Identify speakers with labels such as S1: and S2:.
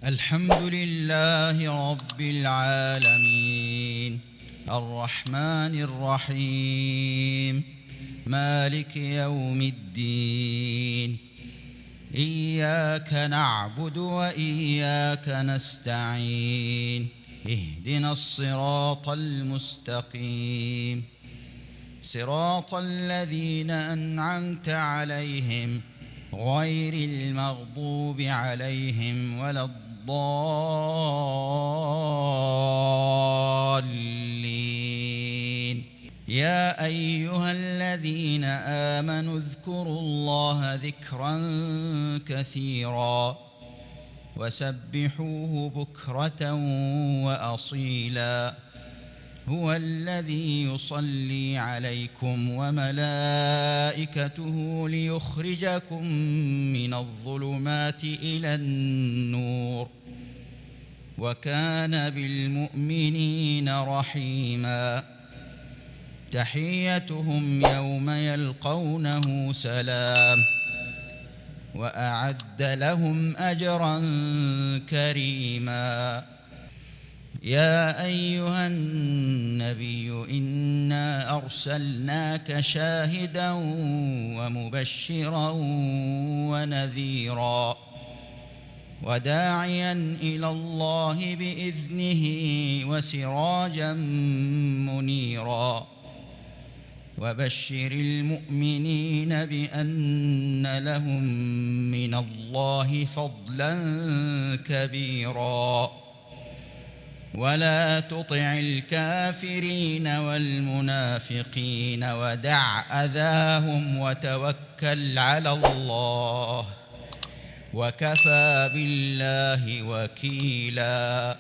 S1: الحمد لله رب العالمين الرحمن الرحيم مالك يوم الدين إياك نعبد وإياك نستعين اهدنا الصراط المستقيم صراط الذين أنعمت عليهم غير المغضوب عليهم ولا الضالين. يا أيها الذين آمنوا اذكروا الله ذكرا كثيرا وسبحوه بكرة وأصيلا هو الذي يصلي عليكم وملائكته ليخرجكم من الظلمات إلى النور وكان بالمؤمنين رحيما. تحيتهم يوم يلقونه سلام وأعد لهم أجرا كريما. يا أيها النبي إنا أرسلناك شاهدا ومبشرا ونذيرا وداعيا إلى الله بإذنه وسراجا منيرا وبشر المؤمنين بأن لهم من الله فضلا كبيرا ولا تطع الكافرين والمنافقين ودع أذاهم وتوكل على الله وكفى بالله وكيلا.